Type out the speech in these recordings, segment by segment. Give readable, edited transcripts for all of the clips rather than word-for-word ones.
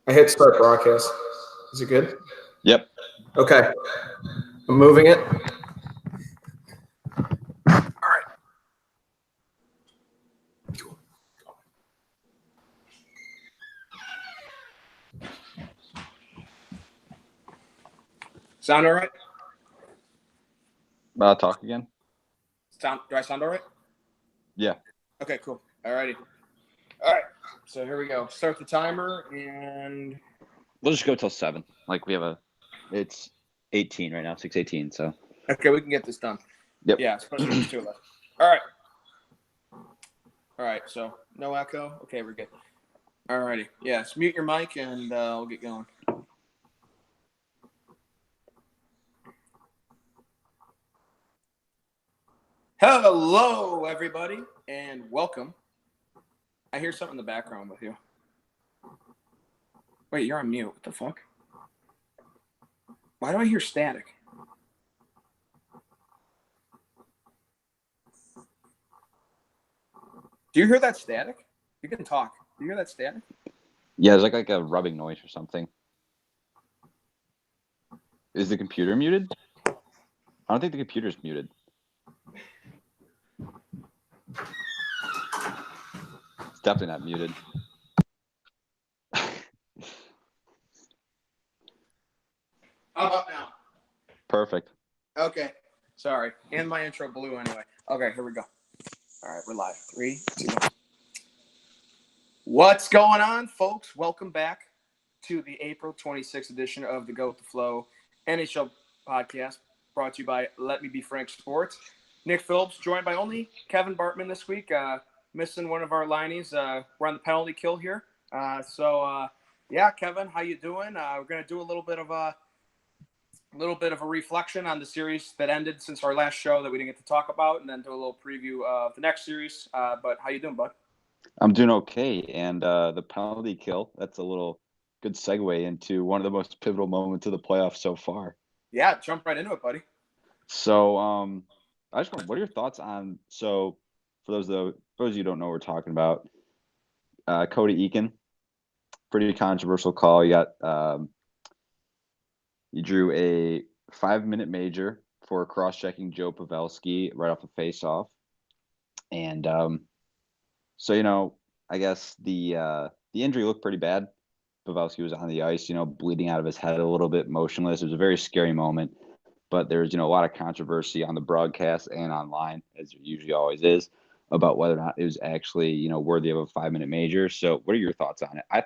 I hit start broadcast. Is it good? Yep. Okay. I'm moving it. All right. Cool. Sound all right? Talk again. Do I sound all right? Yeah. Okay, cool. All righty. All right. So here we go. Start the timer and We'll just go till 7. Like it's 18 right now, 6:18. So. okay, we can get this done. Yep. Yeah, especially with 2 left. All right. All right. So no echo. Okay, we're good. All righty. Yes. Mute your mic and we'll get going. Hello, everybody, and welcome. I hear something in the background with you. Wait, you're on mute. What the fuck? Why do I hear static? Do you hear that static? You can talk. Do you hear that static? Yeah, there's like a rubbing noise or something. Is the computer muted? I don't think the computer's muted. It's definitely not muted. How about now? Perfect. Okay. Sorry. And my intro blew anyway. Okay, here we go. All right, we're live. 3, 2, 1. What's going on, folks? Welcome back to the April 26th edition of the Go With The Flow NHL podcast, brought to you by Let Me Be Frank Sports. Nick Phillips, joined by only Kevin Bartman this week, missing one of our lineys. We're on the penalty kill here. Yeah, Kevin, how you doing? We're going to do a little bit of a reflection on the series that ended since our last show that we didn't get to talk about, and then do a little preview of the next series. But how you doing, bud? I'm doing okay, and the penalty kill, that's a little good segue into one of the most pivotal moments of the playoffs so far. Yeah, jump right into it, buddy. So, I just what are your thoughts on, so for those of you who don't know what we're talking about, Cody Eakin, pretty controversial call. You got, you drew a 5-minute major for cross-checking Joe Pavelski right off the face-off. And, so, I guess the injury looked pretty bad. Pavelski was on the ice, bleeding out of his head a little bit, motionless. It was a very scary moment. But there's, a lot of controversy on the broadcast and online, as there usually always is, about whether or not it was actually, worthy of a 5-minute major. So what are your thoughts on it? I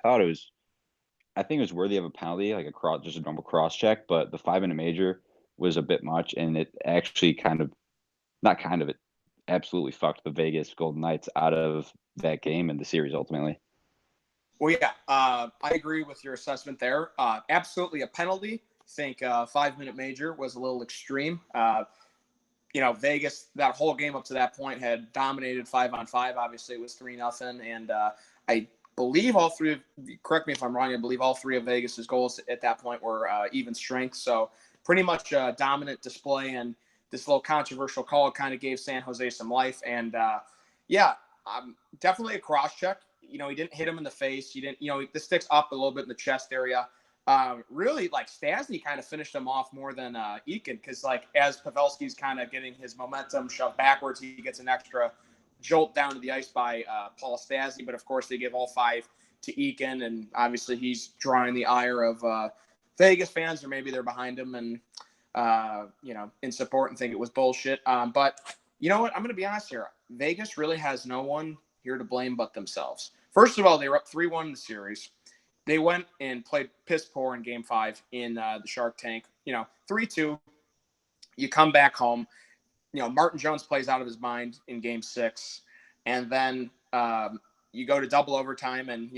think it was worthy of a penalty, like just a normal cross check, but the 5-minute major was a bit much, and it actually it absolutely fucked the Vegas Golden Knights out of that game and the series ultimately. Well, yeah, I agree with your assessment there. Absolutely a penalty. I think 5-minute major was a little extreme. Vegas, that whole game up to that point had dominated 5-on-5. Obviously, it was 3-0. And I believe all three, correct me if I'm wrong, I believe all three of Vegas's goals at that point were even strength. So pretty much a dominant display. And this little controversial call kind of gave San Jose some life. And definitely a cross check. He didn't hit him in the face. He didn't, the stick's up a little bit in the chest area. Really, like, Stastny kind of finished him off more than Eakin, because, like, as Pavelski's kind of getting his momentum shoved backwards, he gets an extra jolt down to the ice by Paul Stastny. But, of course, they give all 5 to Eakin, and obviously he's drawing the ire of Vegas fans, or maybe they're behind him and, in support and think it was bullshit. But you know what? I'm going to be honest here. Vegas really has no one here to blame but themselves. First of all, they were up 3-1 in the series. They went and played piss poor in Game 5 in the Shark Tank. 3-2. You come back home. Martin Jones plays out of his mind in Game 6. And then you go to double overtime. And,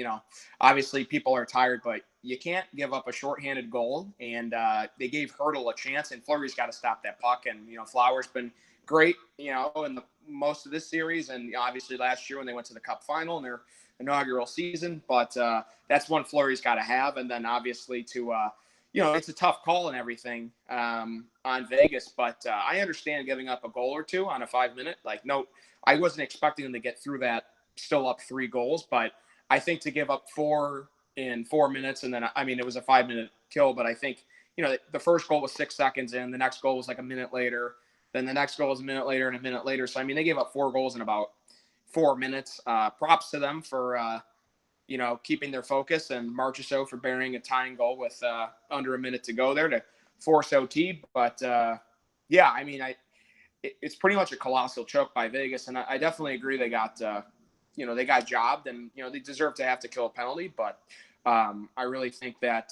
obviously people are tired, but you can't give up a shorthanded goal. And they gave Hurdle a chance. And Fleury's got to stop that puck. And, Flowers been great, in most of this series. And obviously last year when they went to the Cup final in their inaugural season, but that's one Fleury's got to have. And then obviously it's a tough call and everything on Vegas, but I understand giving up a goal or two on a 5-minute. No, I wasn't expecting them to get through that still up 3 goals, but I think to give up 4 in 4 minutes. And then, I mean, it was a 5-minute kill, but I think, the first goal was 6 seconds in, the next goal was like a minute later. Then the next goal was a minute later and a minute later. So, I mean, they gave up 4 goals in about 4 minutes. Props to them for, keeping their focus, and Marchessault for burying a tying goal with under a minute to go there to force OT. But, yeah, I mean, it's pretty much a colossal choke by Vegas. And I definitely agree they got they got jobbed, and, they deserve to have to kill a penalty. But I really think that,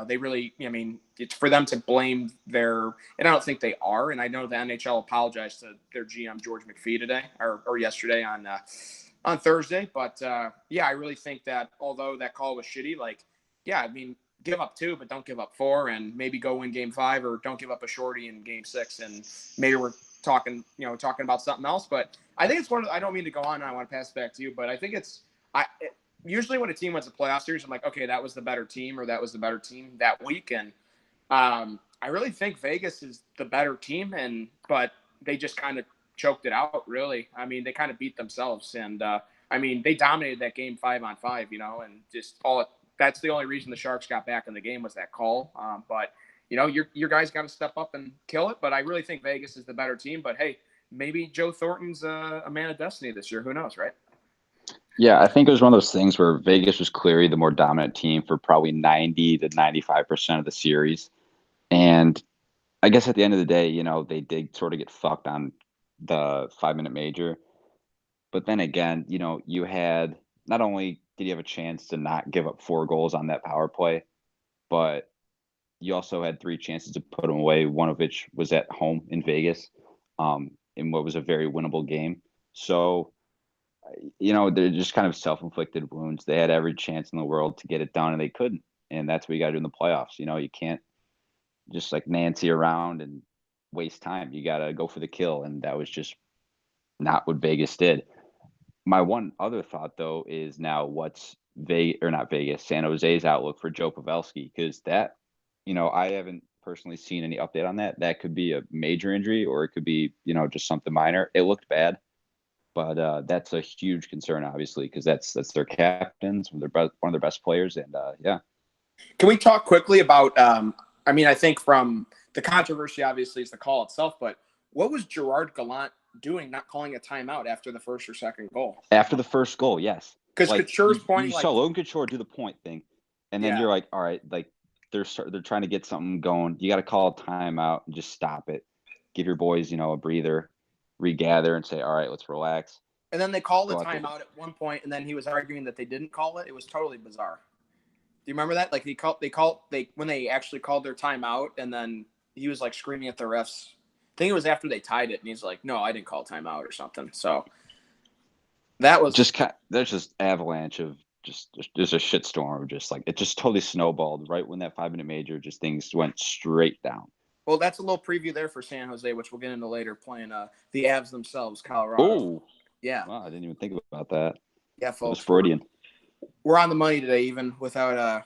they really, I mean, it's for them to blame and I don't think they are. And I know the NHL apologized to their GM, George McPhee, today or yesterday on Thursday. But yeah, I really think that although that call was shitty, yeah, I mean, give up 2, but don't give up 4, and maybe go win game 5, or don't give up a shorty in game 6. And maybe we're talking about something else. But I think it's I don't mean to go on, and I want to pass it back to you, but I think usually when a team wins a playoff series, I'm like, okay, that was the better team, or that was the better team that week. And I really think Vegas is the better team, but they just kind of choked it out, really. I mean, they kind of beat themselves. And I mean, they dominated that game 5-on-5, and just that's the only reason the Sharks got back in the game was that call. But, your guys got to step up and kill it. But I really think Vegas is the better team. But, hey, maybe Joe Thornton's a man of destiny this year. Who knows, right? Yeah, I think it was one of those things where Vegas was clearly the more dominant team for probably 90 to 95% of the series. And I guess at the end of the day, they did sort of get fucked on the 5-minute major. But then again, you had not only did you have a chance to not give up 4 goals on that power play, but you also had 3 chances to put them away, one of which was at home in Vegas, in what was a very winnable game. So they're just kind of self-inflicted wounds. They had every chance in the world to get it done, and they couldn't. And that's what you got to do in the playoffs. You can't just like Nancy around and waste time. You got to go for the kill, and that was just not what Vegas did. My one other thought, though, is now what's not Vegas, San Jose's outlook for Joe Pavelski, because that, I haven't personally seen any update on that. That could be a major injury, or it could be, just something minor. It looked bad. But that's a huge concern, obviously, because that's their captains, one of their best players, and yeah. Can we talk quickly about? I mean, I think from the controversy, obviously, is the call itself, but what was Gerard Gallant doing, not calling a timeout after the first or second goal? After the first goal, yes, because Couture's pointing. You saw Logan Couture do the point thing, and then you're like, all right, like they're trying to get something going. You got to call a timeout and just stop it. Give your boys, a breather. Regather and say, all right, let's relax. And then they called the timeout at one point, and then he was arguing that they didn't call it. It was totally bizarre. Do you remember that? Like when they actually called their timeout, and then he was like screaming at the refs. I think it was after they tied it, and he's like, "No, I didn't call timeout or something." So that was there's just avalanche of just a shitstorm of just like it just totally snowballed right when that 5-minute major. Just things went straight down. Well, that's a little preview there for San Jose, which we'll get into later, playing the Avs themselves, Colorado. Oh, yeah. Wow, I didn't even think about that. Yeah, folks. It was Freudian. We're on the money today, even without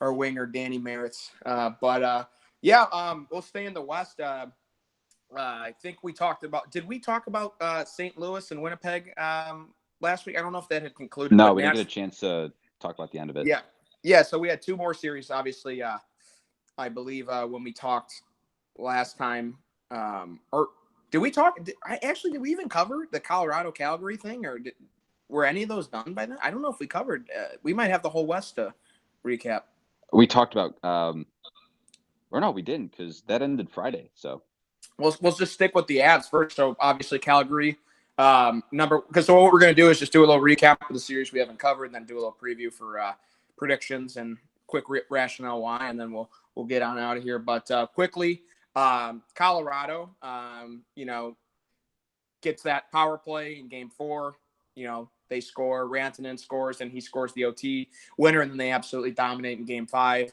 our winger, Danny Merritz. We'll stay in the West. I think we talked about – did we talk about St. Louis and Winnipeg last week? I don't know if that had concluded. No, we didn't get a chance to talk about the end of it. Yeah. Yeah, so we had 2 more series, obviously, I believe when we talked last time, or did we talk? Did we even cover the Colorado Calgary thing, or were any of those done by then? I don't know if we covered. We might have the whole West to recap. We talked about, or no, we didn't because that ended Friday. So we'll just stick with the Avs first. So obviously Calgary so what we're going to do is just do a little recap of the series we haven't covered, and then do a little preview for predictions and quick rationale why, and then we'll get on out of here. But quickly, Colorado, gets that power play in game 4. They score. Rantanen scores, and he scores the OT winner, and then they absolutely dominate in game 5.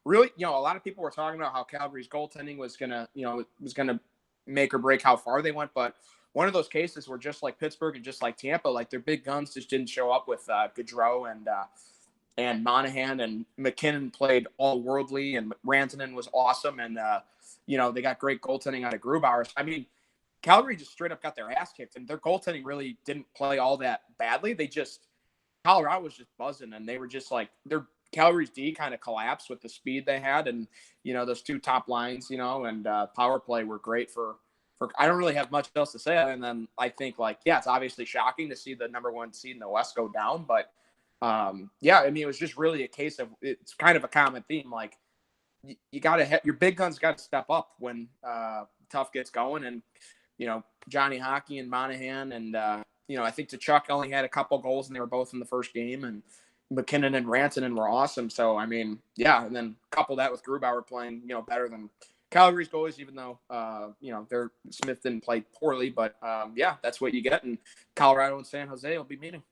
Really, a lot of people were talking about how Calgary's goaltending was gonna make or break how far they went, but one of those cases where just like Pittsburgh and just like Tampa, like their big guns just didn't show up with Gaudreau and Monahan, and McKinnon played all worldly, and Rantanen was awesome. And, they got great goaltending out of Grubauer. I mean, Calgary just straight up got their ass kicked, and their goaltending really didn't play all that badly. They just, Colorado was just buzzing, and they were just like their Calgary's D kind of collapsed with the speed they had, and those two top lines, and power play were great for. I don't really have much else to say, and then I think it's obviously shocking to see the number one seed in the West go down, but yeah, I mean it was just really a case of it's kind of a common theme, like you got to your big guns got to step up when tough gets going, and Johnny Hockey and Monahan and I think Tkachuk only had a couple goals and they were both in the first game, and McKinnon and Rantanen were awesome. So I mean, yeah, and then couple that with Grubauer playing better than Calgary's goalies, even though their Smith didn't play poorly, but yeah, that's what you get, and Colorado and San Jose will be meeting.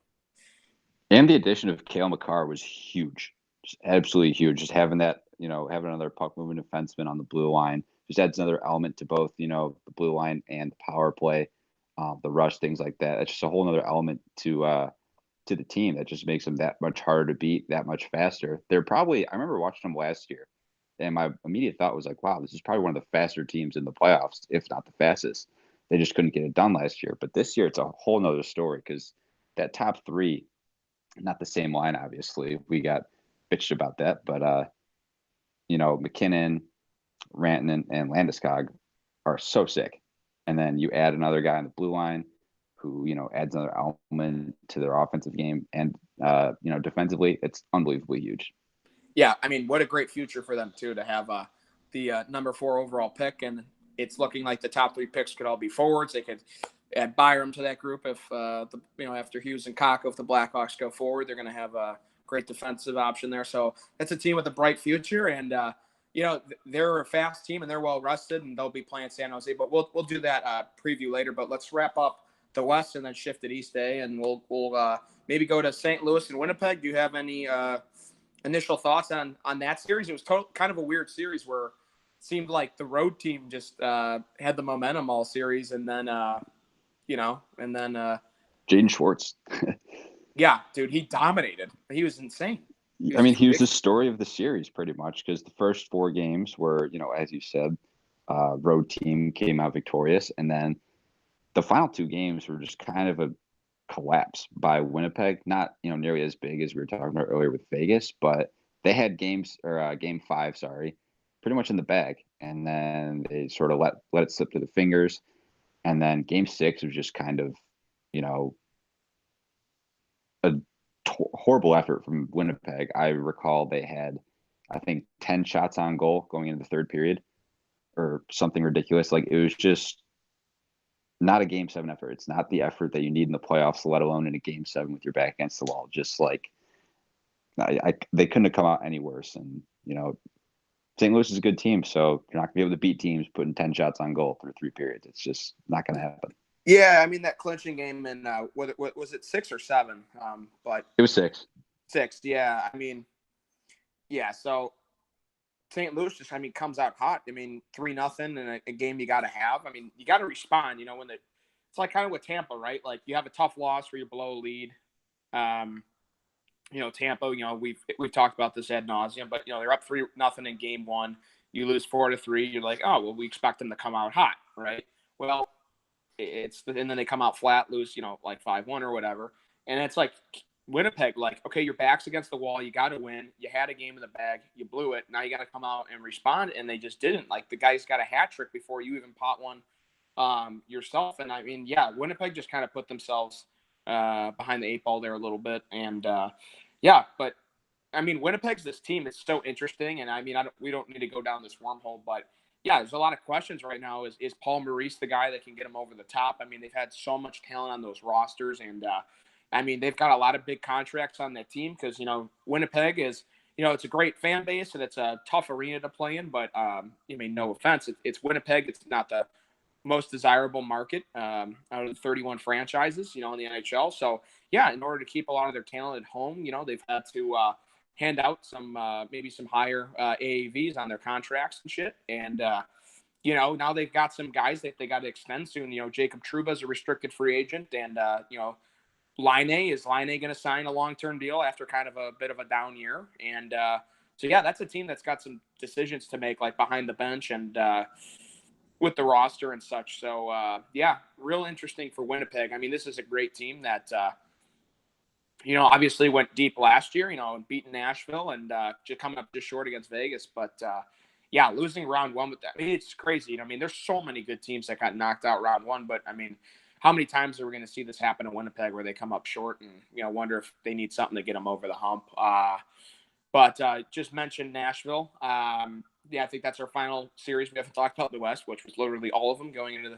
And the addition of Cale Makar was huge, just absolutely huge. Just having that, having another puck moving defenseman on the blue line just adds another element to both, the blue line and the power play, the rush, things like that. It's just a whole other element to the team that just makes them that much harder to beat, that much faster. I remember watching them last year, and my immediate thought was like, wow, this is probably one of the faster teams in the playoffs, if not the fastest. They just couldn't get it done last year. But this year, it's a whole nother story because that top three, not the same line, obviously. We got bitched about that, but McKinnon, Rantanen, and Landeskog are so sick. And then you add another guy on the blue line who, adds another element to their offensive game. And, defensively, it's unbelievably huge. Yeah, I mean, what a great future for them, too, to have the number 4 overall pick. And it's looking like the top 3 picks could all be forwards. They could add Byram to that group if, after Hughes and Kakko, if the Blackhawks go forward, they're going to have a great defensive option there. So it's a team with a bright future. And, they're a fast team and they're well rested and they'll be playing San Jose. But we'll do that preview later. But let's wrap up the West and then shift it East Day. And we'll maybe go to St. Louis and Winnipeg. Do you have any initial thoughts on that series? It was kind of a weird series where it seemed like the road team just had the momentum all series, and then Jaden Schwartz. Yeah, dude, he dominated. He was insane. He was the story of the series pretty much because the first 4 games were, as you said, road team came out victorious, and then the final 2 games were just kind of a collapse by Winnipeg. Not nearly as big as we were talking about earlier with Vegas, but they had game 5, pretty much in the bag, and then they sort of let it slip through the fingers, and then game 6 was just kind of a horrible effort from Winnipeg. I recall they had, I think, 10 shots on goal going into the third period, or something ridiculous. Like it was just not a game 7 effort. It's not the effort that you need in the playoffs, let alone in a game 7 with your back against the wall. Just like they couldn't have come out any worse. And, St. Louis is a good team, so you're not going to be able to beat teams putting 10 shots on goal through 3 periods. It's just not going to happen. Yeah, I mean, that clinching game in, was it 6 or 7? But it was 6. 6, yeah. I mean, yeah, so St. Louis just, comes out hot. 3-0 in a game you got to have. You got to respond, when it's like kind of with Tampa, right? Like you have a tough loss where you're below a lead. Tampa, we've talked about this ad nauseum, but they're up 3-0 in game 1. You lose 4-3. You're like, oh, well, we expect them to come out hot, right? Well, and then they come out flat, lose, like 5-1 or whatever. And it's like Winnipeg, like, okay, your back's against the wall. You got to win. You had a game in the bag. You blew it. Now you got to come out and respond. And they just didn't. Like the guys got a hat trick before you even pot one yourself. And Winnipeg just kind of put themselves behind the 8 ball there a little bit. And but Winnipeg's this team. It's so interesting. And we don't need to go down this wormhole, but yeah, there's a lot of questions right now. Is Paul Maurice the guy that can get them over the top? They've had so much talent on those rosters, and they've got a lot of big contracts on that team because Winnipeg is it's a great fan base and it's a tough arena to play in. But no offense, it's Winnipeg. It's not the most desirable market out of the 31 franchises in the NHL. So yeah, in order to keep a lot of their talent at home, they've had to hand out some maybe some higher AAVs on their contracts and shit. And now they've got some guys that they got to extend soon. Jacob Trouba is a restricted free agent, and is Line going to sign a long-term deal after kind of a bit of a down year? And so yeah, that's a team that's got some decisions to make, like behind the bench and with the roster and such. So real interesting for Winnipeg. This is a great team that obviously went deep last year, and beating Nashville and just coming up just short against Vegas. But yeah, losing round one with that, I mean, it's crazy. There's so many good teams that got knocked out round one, but how many times are we going to see this happen in Winnipeg where they come up short and wonder if they need something to get them over the hump? But just mentioned Nashville. Yeah, I think that's our final series. We haven't talked about the West, which was literally all of them going into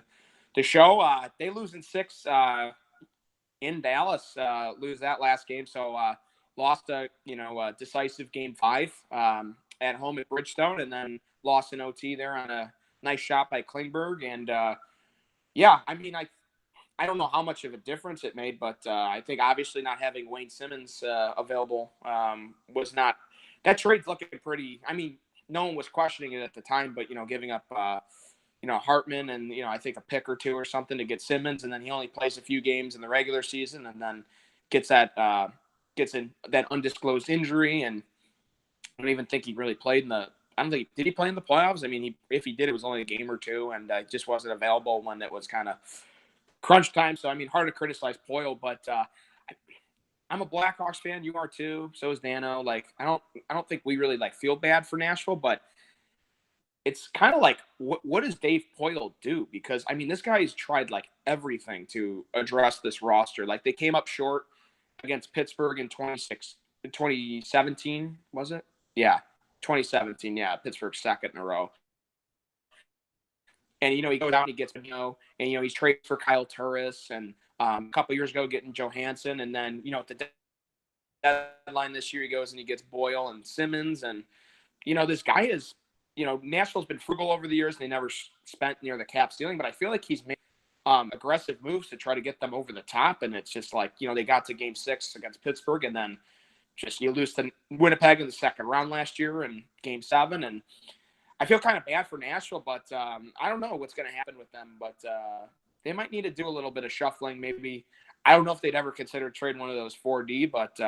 the show. They lose in 6 in Dallas, lose that last game. So lost a decisive game 5 at home at Bridgestone, and then lost in OT there on a nice shot by Klingberg. And yeah, I don't know how much of a difference it made, but I think obviously not having Wayne Simmons available was not. That trade's looking pretty. No one was questioning it at the time, but giving up Hartman and I think a pick or two or something to get Simmons, and then he only plays a few games in the regular season, and then gets in that undisclosed injury, and I don't even think he really played in the. I don't think did he play in the playoffs. If he did, it was only a game or two, and just wasn't available when it was kind of crunch time. So hard to criticize Poyle, but I'm a Blackhawks fan. You are too. So is Dano. Like I don't think we really feel bad for Nashville, but it's kind of like what does Dave Poyle do? Because this guy's tried everything to address this roster. Like they came up short against Pittsburgh in 2017, was it? Yeah, 2017. Yeah, Pittsburgh second in a row. And he goes out and he gets and he's traded for Kyle Turris and a couple years ago getting Johansson, and then at the deadline this year he goes and he gets Boyle and Simmons, and this guy is Nashville's been frugal over the years. They never spent near the cap ceiling, but I feel like he's made aggressive moves to try to get them over the top, and it's just they got to game 6 against Pittsburgh, and then just you lose to Winnipeg in the second round last year in game 7, and I feel kind of bad for Nashville, but I don't know what's going to happen with them. But they might need to do a little bit of shuffling. Maybe I don't know if they'd ever consider trading one of those 4D. But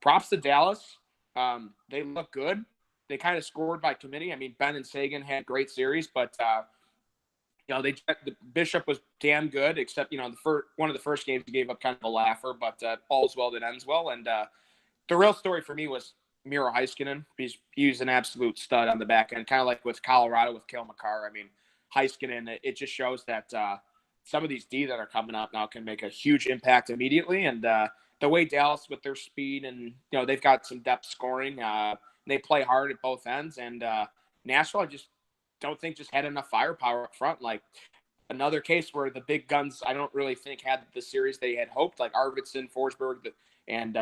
props to Dallas. They look good. They kind of scored by committee. Ben and Sagan had great series, but the Bishop was damn good. Except one of the first games he gave up kind of a laugher, but all's well that ends well. And the real story for me was Miro Heiskanen. He's an absolute stud on the back end, kind of like with Colorado with Cale Makar. Heiskanen, it just shows that some of these D that are coming up now can make a huge impact immediately. And the way Dallas with their speed and they've got some depth scoring, they play hard at both ends. And Nashville, I just don't think just had enough firepower up front. Like another case where the big guns, I don't really think had the series they had hoped, like Arvidsson, Forsberg, and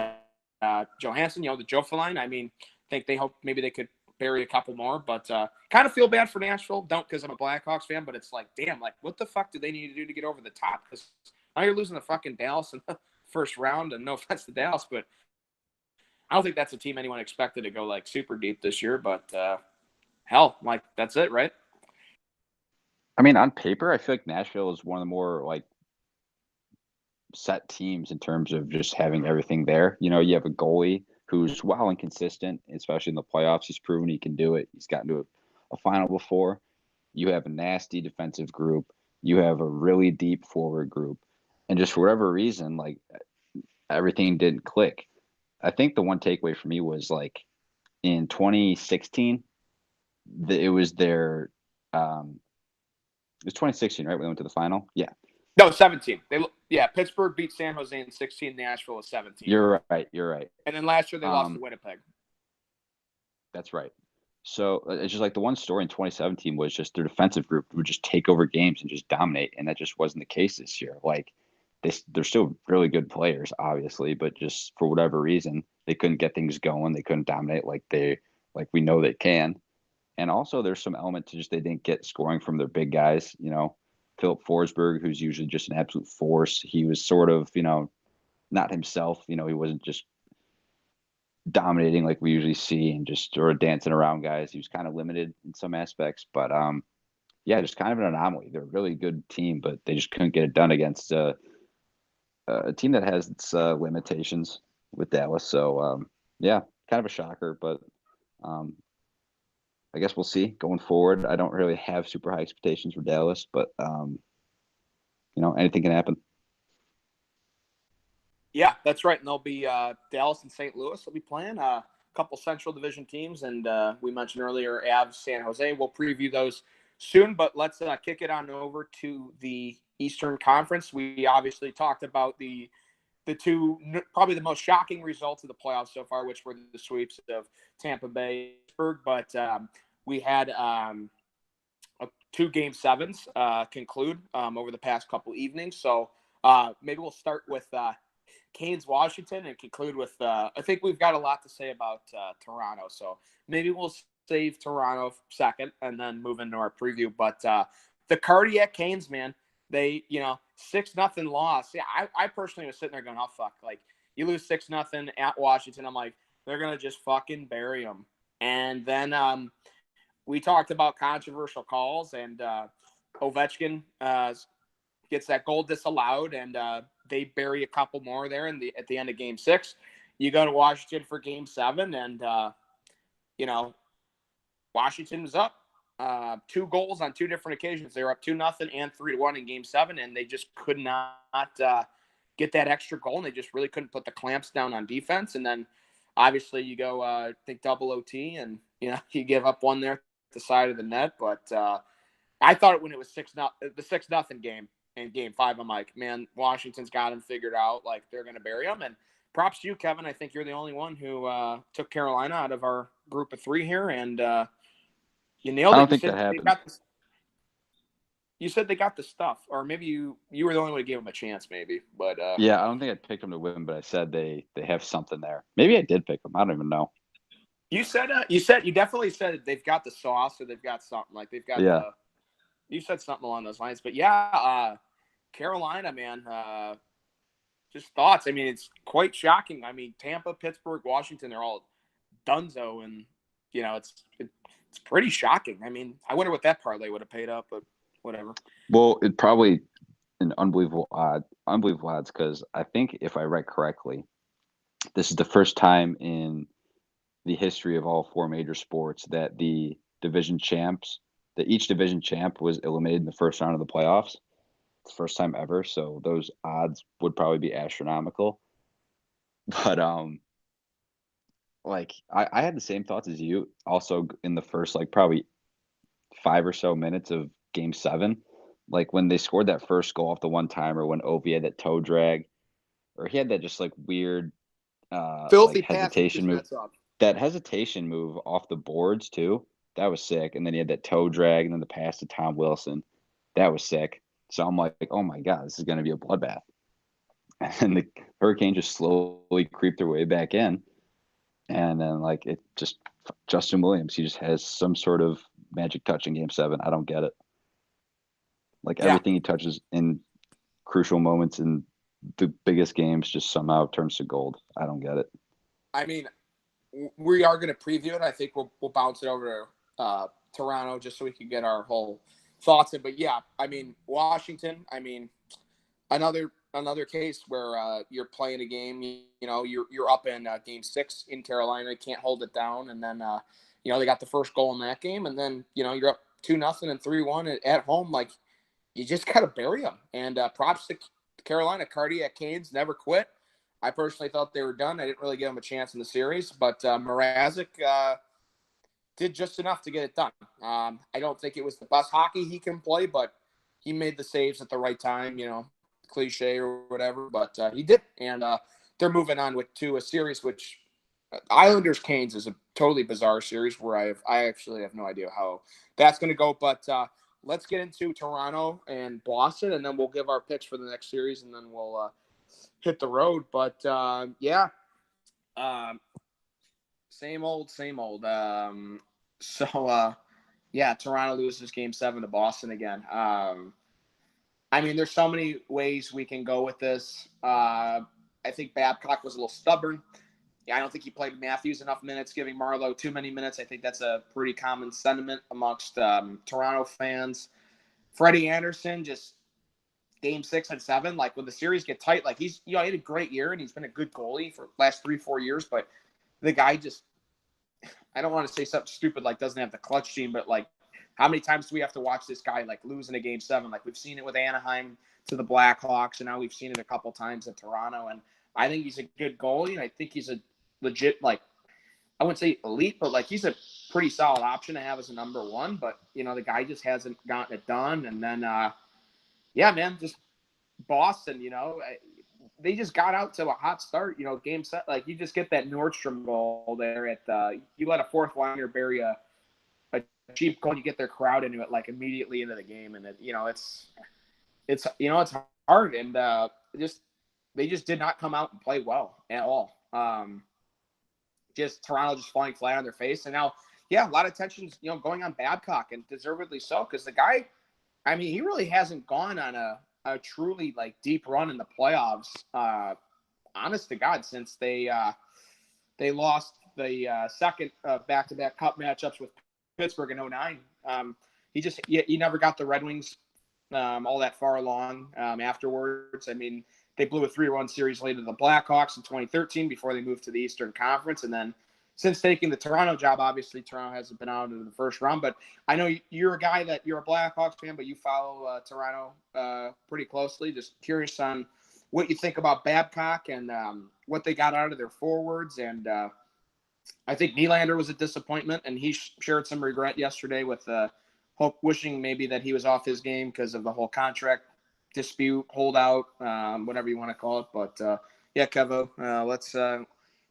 Johansson, the Jofa line. I think they hope maybe they could bury a couple more, but kind of feel bad for Nashville. Don't because I'm a Blackhawks fan, but it's damn, what the fuck do they need to do to get over the top? Because now you're losing to fucking Dallas in the first round, and no offense to Dallas, but I don't think that's a team anyone expected to go super deep this year. But hell, that's it, right? On paper, I feel like Nashville is one of the more set teams in terms of just having everything there. You have a goalie who's well inconsistent, especially in the playoffs. He's proven he can do it. He's gotten to a final before. You have a nasty defensive group. You have a really deep forward group. And just for whatever reason, everything didn't click. I think the one takeaway for me was in 2016, it was their it was 2016, right? We went to the final. Yeah. No, 17. Pittsburgh beat San Jose in 16. Nashville was 17. You're right. And then last year they lost to Winnipeg. That's right. So it's just the one story in 2017 was just their defensive group would just take over games and just dominate, and that just wasn't the case this year. They're still really good players, obviously, but just for whatever reason they couldn't get things going. They couldn't dominate like we know they can. And also there's some element to just they didn't get scoring from their big guys. Philip Forsberg, who's usually just an absolute force. He was sort of, not himself. He wasn't just dominating like we usually see and just sort of dancing around guys. He was kind of limited in some aspects, but yeah, just kind of an anomaly. They're a really good team, but they just couldn't get it done against a team that has its limitations with Dallas. So yeah, kind of a shocker, but I guess we'll see going forward. I don't really have super high expectations for Dallas, but anything can happen. Yeah, that's right. And they'll be Dallas and St. Louis will be playing a couple Central Division teams. And we mentioned earlier Avs, San Jose. We'll preview those soon. But let's kick it on over to the Eastern Conference. We obviously talked about the two probably the most shocking results of the playoffs so far, which were the sweeps of Tampa Bay, Pittsburgh. But we had two game sevens conclude over the past couple evenings. So maybe we'll start with Canes, Washington, and conclude with I think we've got a lot to say about Toronto. So maybe we'll save Toronto second and then move into our preview. But the Cardiac Canes, man, they 6-0 loss. Yeah, I personally was sitting there going, oh fuck, like you lose 6-0 at Washington. I'm like, they're gonna just fucking bury them. And then we talked about controversial calls, and Ovechkin gets that goal disallowed, and they bury a couple more there at the end of Game 6. You go to Washington for Game 7, and Washington was up 2 goals on 2 different occasions. They were up 2-0 and 3-1 in Game 7, and they just could not get that extra goal, and they just really couldn't put the clamps down on defense. And then obviously you go I think double OT, and you give up one there at the side of the net. But I thought when it was the 6-0 game in Game 5, I'm like, man, Washington's got them figured out. Like they're going to bury them. And props to you, Kevin. I think you're the only one who took Carolina out of our group of 3 here, and you nailed it. I don't think that happened. You said they got the stuff, or maybe you were the only one who gave them a chance, maybe. But yeah, I don't think I picked them to win, but I said they have something there. Maybe I did pick them. I don't even know. You definitely said they've got the sauce, or they've got something like they've got Yeah. You said something along those lines. But yeah, Carolina, man, just thoughts. I mean, it's quite shocking. I mean, Tampa, Pittsburgh, Washington, they're all dunzo, and it's pretty shocking. I mean, I wonder what that parlay would have paid up, but whatever. Well, it probably an unbelievable odds because I think if I read correctly, this is the first time in the history of all 4 major sports that each division champ was eliminated in the first round of the playoffs. It's the first time ever, so those odds would probably be astronomical. But like I had the same thoughts as you. Also, in the first probably 5 or so minutes of Game 7, like when they scored that first goal off the one timer, when Ovi had that toe drag, or he had that just weird Filthy hesitation move. That hesitation move off the boards too. That was sick. And then he had that toe drag, and then the pass to Tom Wilson. That was sick. So I'm like, oh my God, this is going to be a bloodbath. And the Hurricanes just slowly creep their way back in. And then it just Justin Williams, he just has some sort of magic touch in Game 7. I don't get it. Everything he touches in crucial moments in the biggest games just somehow turns to gold. I don't get it. I mean, we are going to preview it. I think we'll bounce it over to Toronto just so we can get our whole thoughts in. But yeah, I mean, Washington, I mean, another case where you're playing a game, you're up in Game 6 in Carolina, can't hold it down. And then, they got the first goal in that game. And then, you're up 2-0 and 3-1 at home. Like, you just got to bury them. And props to Carolina. Cardiac Canes never quit. I personally thought they were done. I didn't really give them a chance in the series, but Mrazek did just enough to get it done. I don't think it was the best hockey he can play, but he made the saves at the right time, cliche or whatever, but he did. And they're moving on to a series which Islanders Canes is a totally bizarre series where I actually have no idea how that's going to go, but let's get into Toronto and Boston, and then we'll give our picks for the next series, and then we'll hit the road. But same old. Toronto loses Game 7 to Boston again. I mean, there's so many ways we can go with this. I think Babcock was a little stubborn. Yeah, I don't think he played Matthews enough minutes, giving Marleau too many minutes. I think that's a pretty common sentiment amongst Toronto fans. Freddie Anderson, just Game 6 and 7, when the series get tight, he's he had a great year and he's been a good goalie for the last 3-4 years, but the guy just, I don't want to say something stupid doesn't have the clutch gene, but how many times do we have to watch this guy lose in a Game 7? We've seen it with Anaheim to the Blackhawks, and now we've seen it a couple times at Toronto, and I think he's a good goalie, and I think he's a legit, like, I wouldn't say elite, but like he's a pretty solid option to have as a number one. But the guy just hasn't gotten it done. And then, yeah, man, just Boston. They just got out to a hot start. Game set, like you just get that Nordstrom goal there at you let a fourth liner bury a cheap goal, you get their crowd into it like immediately into the game, and it's hard, and they just did not come out and play well at all. Just Toronto just falling flat on their face. And now, yeah, a lot of tensions, going on Babcock, and deservedly so, because the guy, I mean, he really hasn't gone on a truly like deep run in the playoffs. Honest to God, since they lost the second back-to-back cup matchups with Pittsburgh in 09. He never got the Red Wings all that far along afterwards. I mean, they blew a 3-1 series lead to the Blackhawks in 2013 before they moved to the Eastern Conference. And then since taking the Toronto job, obviously Toronto hasn't been out into the first round. But I know you're a guy that you're a Blackhawks fan, but you follow Toronto pretty closely. Just curious on what you think about Babcock and what they got out of their forwards. And I think Nylander was a disappointment, and he shared some regret yesterday with wishing maybe that he was off his game because of the whole contract dispute, holdout, whatever you want to call it. But yeah, Kevo, let's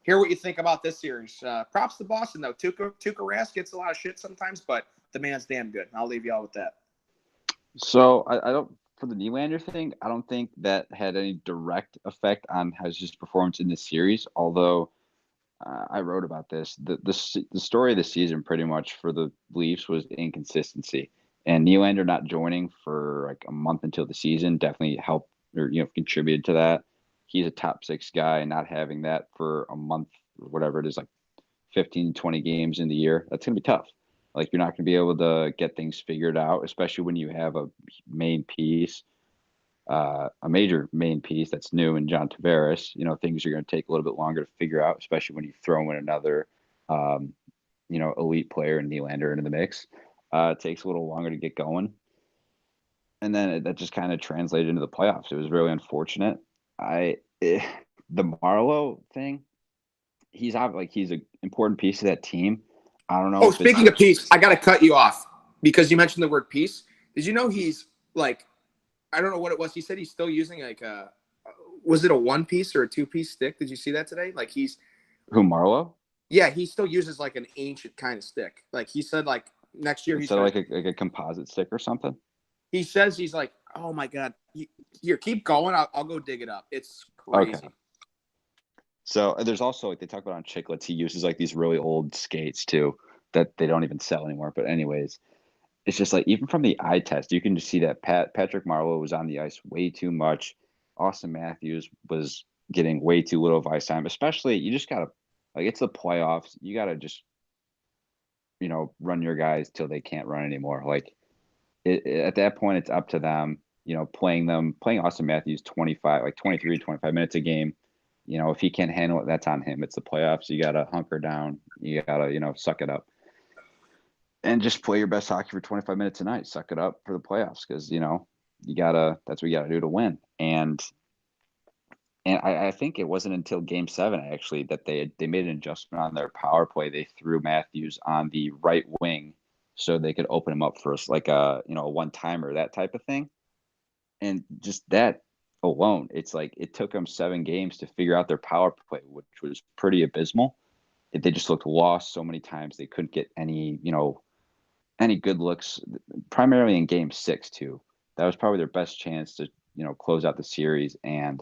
hear what you think about this series. Props to Boston, though. Tuukka Rask gets a lot of shit sometimes, but the man's damn good. I'll leave you all with that. So I don't, for the Nylander thing, I don't think that had any direct effect on his performance in this series. Although I wrote about this, the story of the season pretty much for the Leafs was inconsistency, and Nylander not joining for like a month until the season definitely helped or contributed to that. He's a top 6 guy, and not having that for a month or whatever it is, like 15, 20 games in the year, that's gonna be tough. Like you're not gonna be able to get things figured out, especially when you have a main piece. A major main piece that's new in John Tavares. Things are going to take a little bit longer to figure out, especially when you throw in another, elite player and Nylander into the mix. It takes a little longer to get going. And then that just kind of translated into the playoffs. It was really unfortunate. The Marlowe thing, he's an important piece of that team. I don't know. Oh, speaking of piece, I got to cut you off because you mentioned the word piece. Did you know he's like, I don't know what it was. He said he's still using like was it a 1-piece or a 2-piece stick? Did you see that today? Like who, Marlowe? Yeah, he still uses like an ancient kind of stick. Like he said, like next year he's like a composite stick or something. He says he's like, oh my God, here, keep going. I'll go dig it up. It's crazy. Okay. So there's also like they talk about on Chiclets, he uses like these really old skates too that they don't even sell anymore. But anyways, it's just like even from the eye test, you can just see that Patrick Marleau was on the ice way too much. Austin Matthews was getting way too little of ice time. Especially, you just gotta it's the playoffs. You gotta just run your guys till they can't run anymore. Like at that point, it's up to them. Playing Austin Matthews 23, 25 minutes a game. If he can't handle it, that's on him. It's the playoffs. You gotta hunker down. You gotta suck it up. And just play your best hockey for 25 minutes a night. Suck it up for the playoffs because, that's what you got to do to win. And I think it wasn't until Game 7, actually, that they made an adjustment on their power play. They threw Matthews on the right wing so they could open him up for a one-timer, that type of thing. And just that alone, it's like it took them 7 games to figure out their power play, which was pretty abysmal. They just looked lost so many times. They couldn't get any good looks, primarily in Game 6 too. That was probably their best chance to close out the series, and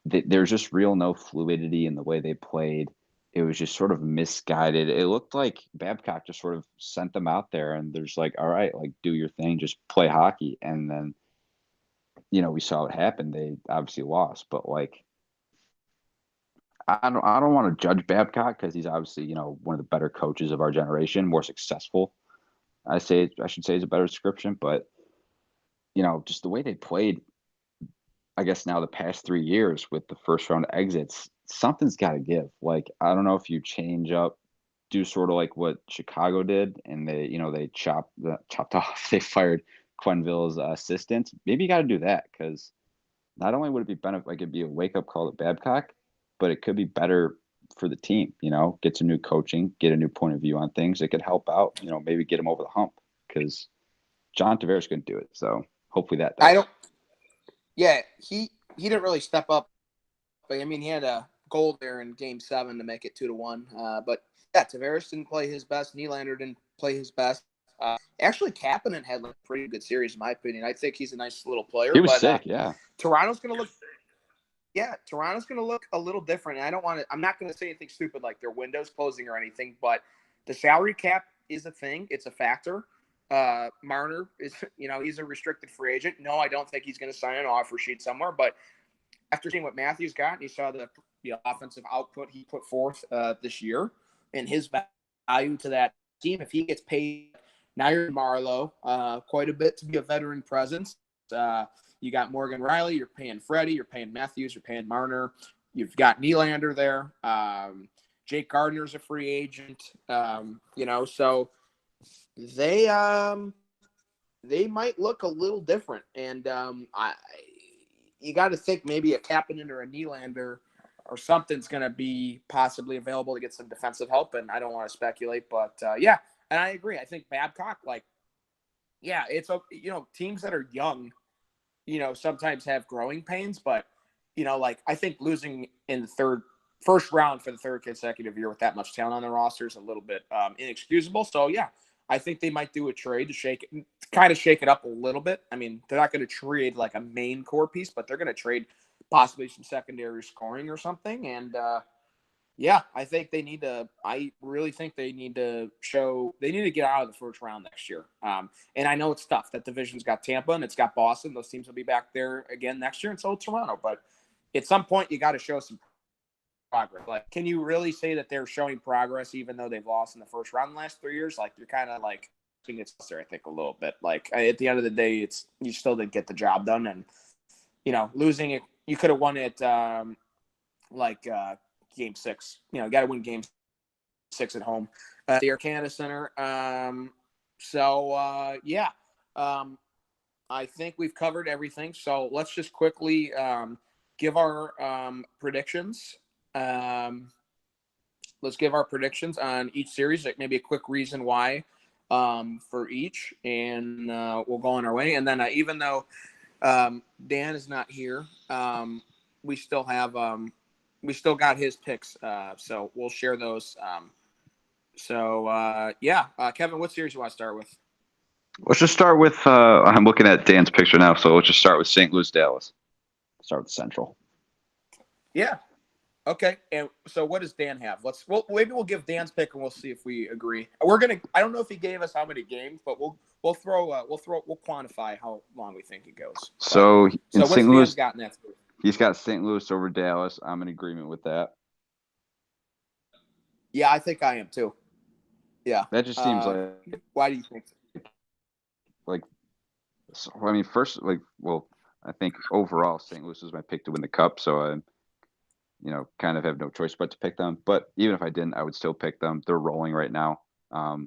there's just no fluidity in the way they played. It was just sort of misguided. It looked like Babcock just sort of sent them out there, and there's like, all right, like do your thing, just play hockey. And then we saw what happened. They obviously lost, but like I don't want to judge Babcock because he's obviously one of the better coaches of our generation, more successful. I should say is a better description, but just the way they played, I guess now the past 3 years with the first round exits, something's got to give. Like, I don't know if you change up, do sort of like what Chicago did, and they chopped off, they fired Quenneville's assistant. Maybe you got to do that because not only would it be it'd be a wake up call to Babcock, but it could be better for the team, get some new coaching, get a new point of view on things. It could help out, maybe get him over the hump because John Tavares couldn't do it. So hopefully that does. I don't. Yeah, he didn't really step up. But I mean, he had a goal there in Game 7 to make it 2-1. But yeah, Tavares didn't play his best. Nylander didn't play his best. Actually, Kapanen had a pretty good series, in my opinion. I think he's a nice little player. He was sick, yeah. Toronto's going to look. Yeah, Toronto's going to look a little different. And I'm not going to say anything stupid like their window's closing or anything, but the salary cap is a thing. It's a factor. Marner is, he's a restricted free agent. No, I don't think he's going to sign an offer sheet somewhere. But after seeing what Matthews got, and you saw the offensive output he put forth this year and his value to that team, if he gets paid, now you're in Marlowe quite a bit to be a veteran presence. You got Morgan Riley, you're paying Freddie, you're paying Matthews, you're paying Marner. You've got Nylander there. Jake Gardner's a free agent. So they might look a little different. And you got to think maybe a Kapanen or a Nylander or something's going to be possibly available to get some defensive help. And I don't want to speculate, but yeah. And I agree. I think Babcock, it's, teams that are young, sometimes have growing pains, but, I think losing in the first round for the third consecutive year with that much talent on the roster is a little bit inexcusable. So yeah, I think they might do a trade to shake it up a little bit. I mean, they're not going to trade like a main core piece, but they're going to trade possibly some secondary scoring or something. And yeah, I think I really think they need to get out of the first round next year. And I know it's tough. That division's got Tampa and it's got Boston. Those teams will be back there again next year, and so will Toronto. But at some point, you got to show some progress. Like, can you really say that they're showing progress even though they've lost in the first round the last 3 years? Like, you're kind of like, it's there, I think, a little bit. Like, at the end of the day, you still didn't get the job done, and losing it, you could have won it Game 6. Got to win Game 6 at home at the Air Canada Center. Yeah. I think we've covered everything. So let's just quickly give our predictions. Let's give our predictions on each series, like maybe a quick reason why for each, and we'll go on our way. And then even though Dan is not here, we still got his picks, so we'll share those. Kevin, what series do you want to start with? Let's just start with I'm looking at Dan's picture now, so let's just start with St. Louis, Dallas. Start with Central. Yeah. Okay. And so what does Dan have? Maybe we'll give Dan's pick and we'll see if we agree. I don't know if he gave us how many games, but we'll quantify how long we think it goes. So what's St. Louis Dan's got in that series? He's got St. Louis over Dallas. I'm in agreement with that. Yeah, I think I am too. Yeah. That just seems like. Why do you think? I think overall St. Louis was my pick to win the cup, so I, kind of have no choice but to pick them. But even if I didn't, I would still pick them. They're rolling right now. I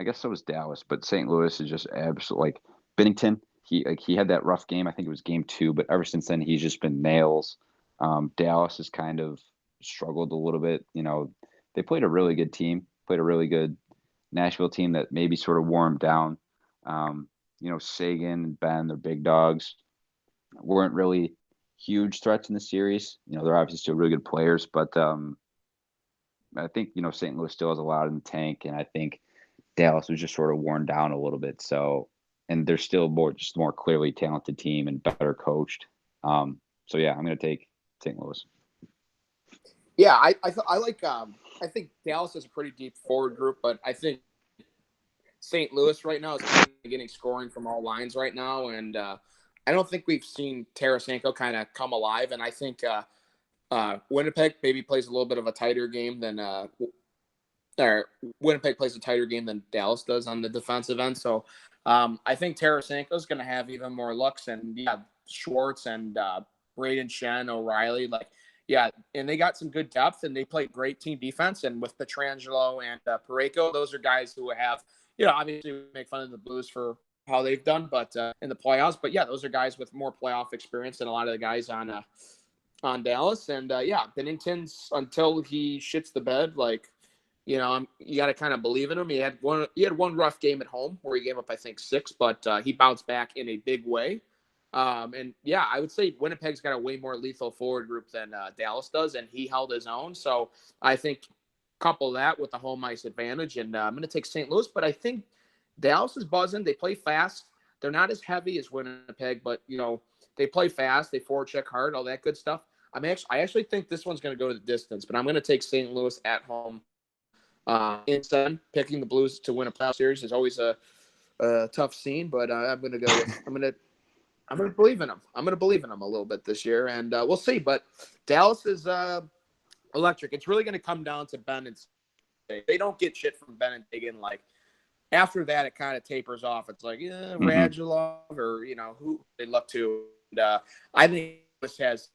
guess so is Dallas, but St. Louis is just absolutely Binnington. He had that rough game. I think it was game 2, but ever since then he's just been nails. Dallas has kind of struggled a little bit. They played a really good team, played a really good Nashville team that maybe sort of wore them down. Sagan and Ben, they're big dogs, weren't really huge threats in the series. They're obviously still really good players, but I think, St. Louis still has a lot in the tank, and I think Dallas was just sort of worn down a little bit. So, and they're still more clearly talented team and better coached. I'm going to take St. Louis. Yeah, I think Dallas is a pretty deep forward group, but I think St. Louis right now is kind of getting scoring from all lines right now, and I don't think we've seen Tarasenko kind of come alive, and I think Winnipeg maybe plays a little bit of a tighter game than Winnipeg plays a tighter game than Dallas does on the defensive end. So I think Tarasenko is going to have even more looks, and Schwartz and Braden Shen, O'Reilly, and they got some good depth, and they play great team defense. And with Pietrangelo and Parayko, those are guys who have, obviously we make fun of the Blues for how they've done, but in the playoffs. But yeah, those are guys with more playoff experience than a lot of the guys on on Dallas. And Bennington's, until he shits the bed, like, you got to kind of believe in him. He had one rough game at home where he gave up, I think, 6, but he bounced back in a big way. I would say Winnipeg's got a way more lethal forward group than Dallas does, and he held his own. So I think couple that with the home ice advantage, and I'm going to take St. Louis. But I think Dallas is buzzing. They play fast. They're not as heavy as Winnipeg, but they play fast. They forecheck hard, all that good stuff. I actually think this one's going to go to the distance, but I'm going to take St. Louis at home. In 7, picking the Blues to win a playoff series is always a tough scene, but I'm going to go with I'm going to believe in them. I'm going to believe in them a little bit this year, and we'll see. But Dallas is electric. It's really going to come down to Ben and Stay. They don't get shit from Ben and Diggin. Like after that, it kind of tapers off. It's like Radulov or who they look to. And, I think this has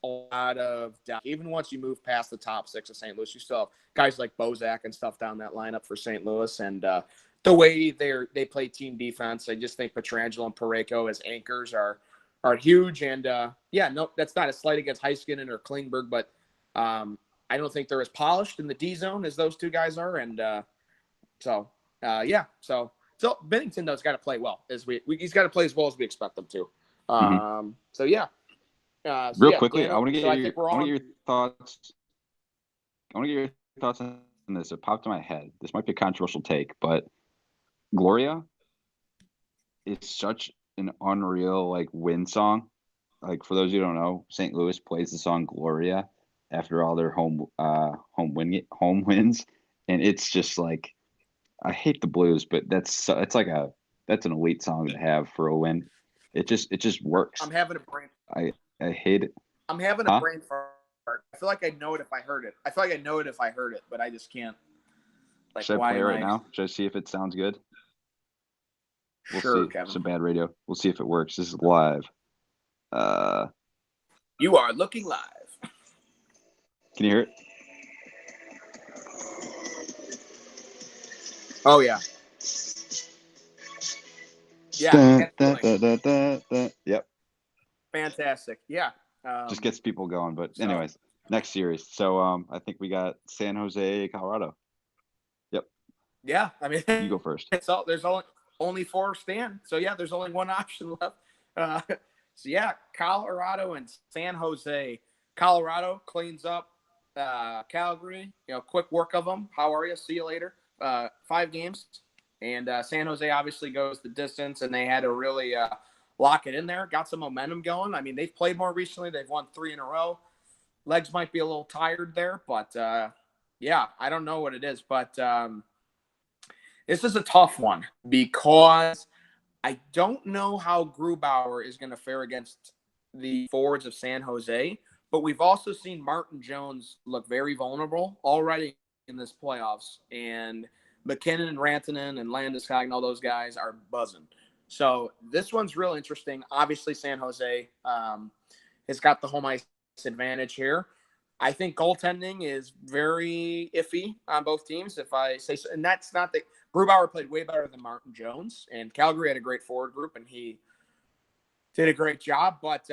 a lot of depth. Even once you move past the top 6 of St. Louis, you still have guys like Bozak and stuff down that lineup for St. Louis. And the way they play team defense, I just think Pietrangelo and Parayko as anchors are huge. And that's not a slight against Heiskanen or Klingberg, but I don't think they're as polished in the D zone as those two guys are. And so Bennington though has got to play well he's got to play as well as we expect them to. Real quickly, I want to get your thoughts. I want to get your thoughts on this. It popped in my head. This might be a controversial take, but Gloria is such an unreal win song. Like for those of you who don't know, St. Louis plays the song Gloria after all their home wins, and it's just like, I hate the Blues, but that's an elite song to have for a win. It just works. I'm having a brain. I hate it. I'm having a brain fart. I feel like I know it if I heard it. But I just can't. Should I play it right now? Should I see if it sounds good? We'll see. Kevin. It's a bad radio. We'll see if it works. This is live. You are looking live. Can you hear it? Oh yeah. Yeah. Yep. Fantastic. Yeah. Just gets people going. But anyways, next series. So I think we got San Jose, Colorado. Yep. Yeah. I mean, you go first. There's only 4 stand. So yeah, there's only one option left. Colorado and San Jose. Colorado cleans up Calgary. Quick work of them. How are you? See you later. 5 games. And San Jose obviously goes the distance, and they had to really lock it in there. Got some momentum going. I mean, they've played more recently. They've won 3 in a row. Legs might be a little tired there, but I don't know what it is. But this is a tough one because I don't know how Grubauer is going to fare against the forwards of San Jose, but we've also seen Martin Jones look very vulnerable already in this playoffs, and McKinnon and Rantanen and Landeskog and all those guys are buzzing. So this one's real interesting. Obviously, San Jose has got the home ice advantage here. I think goaltending is very iffy on both teams, if I say so. And that's not that Grubauer played way better than Martin Jones, and Calgary had a great forward group, and he did a great job. But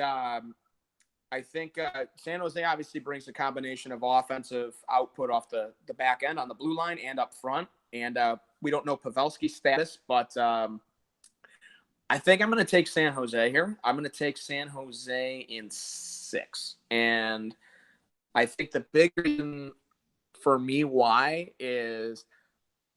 I think San Jose obviously brings a combination of offensive output off the back end on the blue line and up front. And we don't know Pavelski's status, but I think I'm going to take San Jose here. I'm going to take San Jose in 6. And I think the big reason for me why is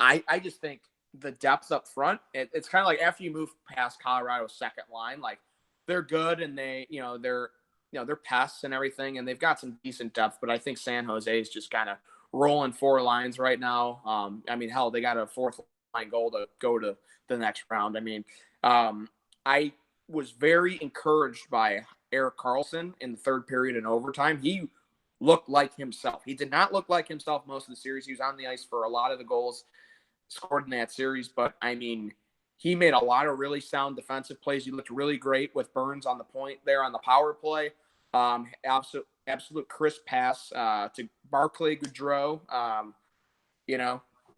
I just think the depth up front, it's kind of like after you move past Colorado's second line, like they're good and they're pests and everything, and they've got some decent depth, but I think San Jose is just kind of rolling 4 lines right now. I mean, hell, they got a 4th line goal to go to the next round. I mean, I was very encouraged by Erik Karlsson in the 3rd period and overtime. He looked like himself. He did not look like himself most of the series. He was on the ice for a lot of the goals scored in that series, but I mean, he made a lot of really sound defensive plays. He looked really great with Burns on the point there on the power play. Absolute crisp pass to Barclay Goodrow,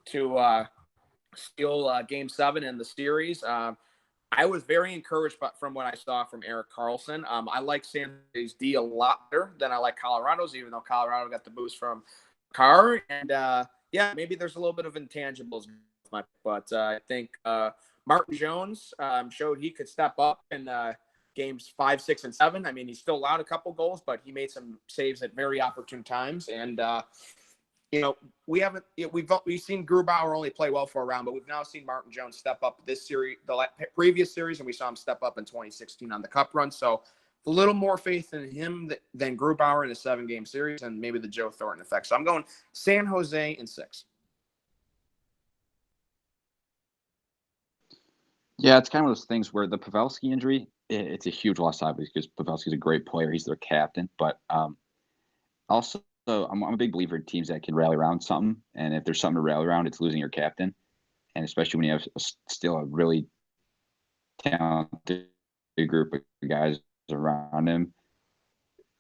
to steal Game 7 in the series. I was very encouraged from what I saw from Eric Carlson. I like San Jose's D a lot better than I like Colorado's, even though Colorado got the boost from Carr. And yeah, maybe there's a little bit of intangibles, but I think Martin Jones showed he could step up in games 5, 6, and 7. I mean, he still allowed a couple goals, but he made some saves at very opportune times. And we've seen Grubauer only play well for a round, but we've now seen Martin Jones step up this series, the previous series, and we saw him step up in 2016 on the Cup run. So a little more faith in him than Grubauer in a 7-game series, and maybe the Joe Thornton effect. So I'm going San Jose in 6. Yeah, it's kind of those things where the Pavelski injury, it's a huge loss, obviously, because Pavelski's a great player. He's their captain. But also, I'm a big believer in teams that can rally around something. And if there's something to rally around, it's losing your captain. And especially when you have still a really talented group of guys around him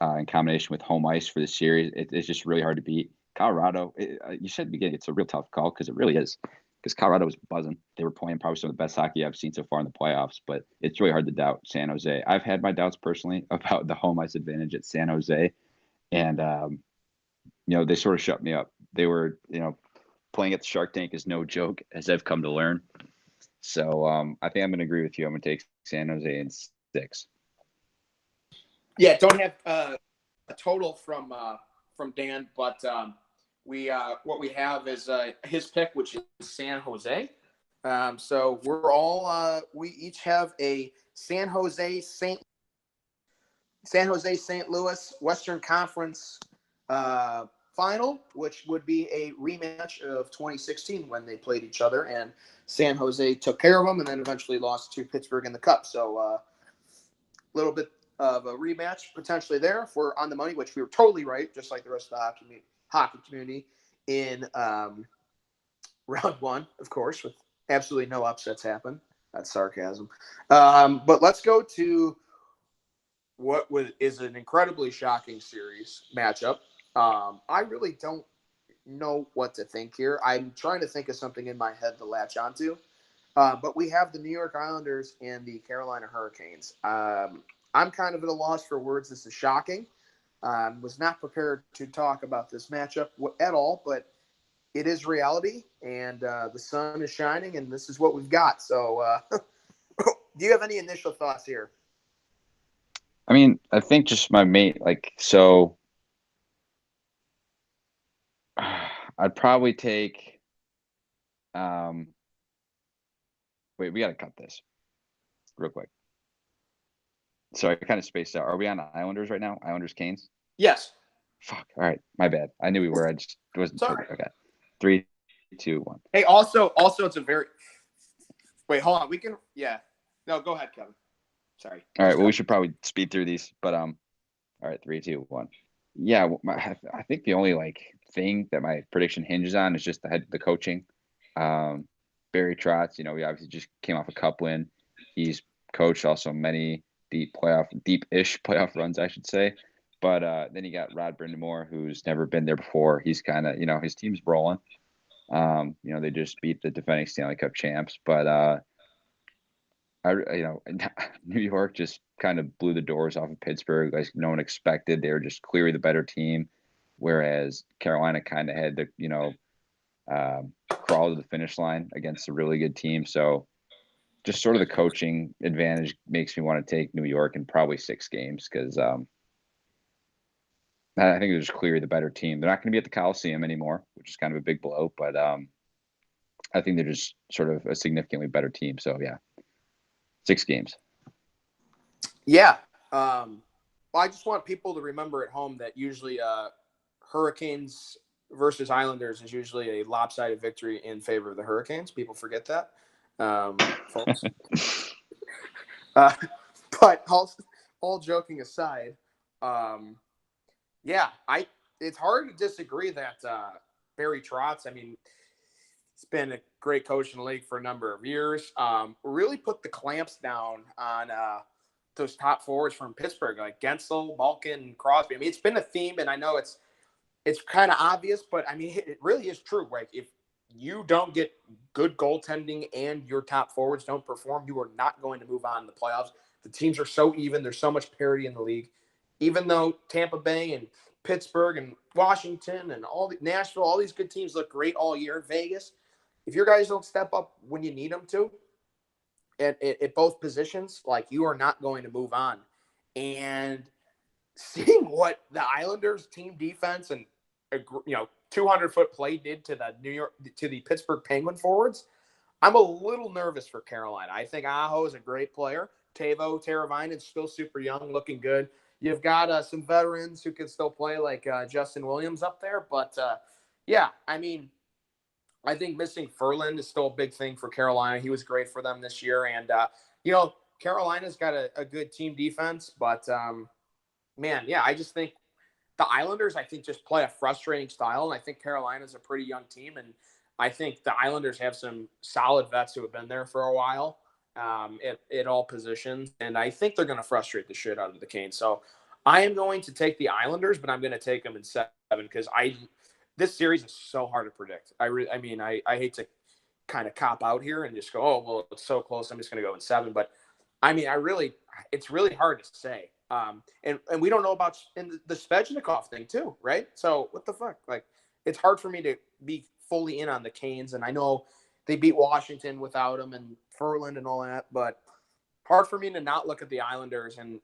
in combination with home ice for the series, it's just really hard to beat. Colorado, you said at the beginning, it's a real tough call because it really is. Because Colorado was buzzing. They were playing probably some of the best hockey I've seen so far in the playoffs, but it's really hard to doubt San Jose. I've had my doubts personally about the home ice advantage at San Jose. And, they sort of shut me up. They were, playing at the Shark Tank is no joke, as I've come to learn. So I think I'm going to agree with you. I'm going to take San Jose in 6. Yeah, don't have a total from Dan, but what we have is his pick, which is San Jose. So we're all we each have a San Jose St. Louis Western Conference final, which would be a rematch of 2016 when they played each other, and San Jose took care of them and then eventually lost to Pittsburgh in the Cup. So a little bit of a rematch potentially there if we're on the money, which we were totally right, just like the rest of the hockey community in round 1, of course, with absolutely no upsets happen. That's sarcasm. But let's go to what is an incredibly shocking series matchup. I really don't know what to think here. I'm trying to think of something in my head to latch onto. But we have the New York Islanders and the Carolina Hurricanes. I'm kind of at a loss for words. This is shocking. Was not prepared to talk about this matchup at all, but it is reality, and the sun is shining, and this is what we've got. So do you have any initial thoughts here? I mean, I think just my mate, so I'd probably take wait, we got to cut this real quick. Sorry, I kind of spaced out. Are we on Islanders right now? Islanders Canes? Yes. Fuck. All right. My bad. I knew we were. I just wasn't sure. Okay. 3, 2, 1. Hey, also, it's a very. Wait, hold on. We can. Yeah. No, go ahead, Kevin. Sorry. All right. Well, we should probably speed through these, but all right. 3, 2, 1. Yeah. I think the only thing that my prediction hinges on is just the coaching. Barry Trotz. We obviously just came off a Cup win. He's coached also many deep-ish playoff runs, I should say. But then you got Rod Brindamore, who's never been there before. He's kind of, his team's rolling. They just beat the defending Stanley Cup champs. But, New York just kind of blew the doors off of Pittsburgh. Like no one expected. They were just clearly the better team. Whereas Carolina kind of had to, crawl to the finish line against a really good team. So just sort of the coaching advantage makes me want to take New York in probably 6 games because I think they're just clearly the better team. They're not going to be at the Coliseum anymore, which is kind of a big blow, but I think they're just sort of a significantly better team. So, yeah, 6 games. Yeah. Well, I just want people to remember at home that usually Hurricanes versus Islanders is usually a lopsided victory in favor of the Hurricanes. People forget that, folks. But all joking aside, it's hard to disagree that Barry Trotz, I mean, he's been a great coach in the league for a number of years. Really put the clamps down on those top forwards from Pittsburgh, like Gensel, Malkin, Crosby. I mean, it's been a theme, and I know it's kind of obvious, but I mean, it really is true. Like if you don't get good goaltending and your top forwards don't perform, you are not going to move on in the playoffs. The teams are so even. There's so much parity in the league. Even though Tampa Bay and Pittsburgh and Washington and Nashville, all these good teams look great all year. Vegas, if your guys don't step up when you need them to, at both positions, like you are not going to move on. And seeing what the Islanders team defense and 200-foot play did to the Pittsburgh Penguin forwards, I'm a little nervous for Carolina. I think Aho is a great player. Teuvo Teravainen is still super young, looking good. You've got some veterans who can still play, like Justin Williams up there. But yeah, I mean, I think missing Ferland is still a big thing for Carolina. He was great for them this year, and Carolina's got a good team defense, but man, yeah, I just think the Islanders, I think, just play a frustrating style, and I think Carolina's a pretty young team, and I think the Islanders have some solid vets who have been there for a while at all positions, and I think they're going to frustrate the shit out of the Canes. So I am going to take the Islanders, but I'm going to take them in 7 because this series is so hard to predict. I hate to kind of cop out here and just go, oh, well, it's so close, I'm just going to go in 7. But I mean, it's really hard to say. And we don't know about the Svechnikov thing too, right? So what the fuck? Like, it's hard for me to be fully in on the Canes, and I know they beat Washington without him and Ferland and all that, but hard for me to not look at the Islanders. And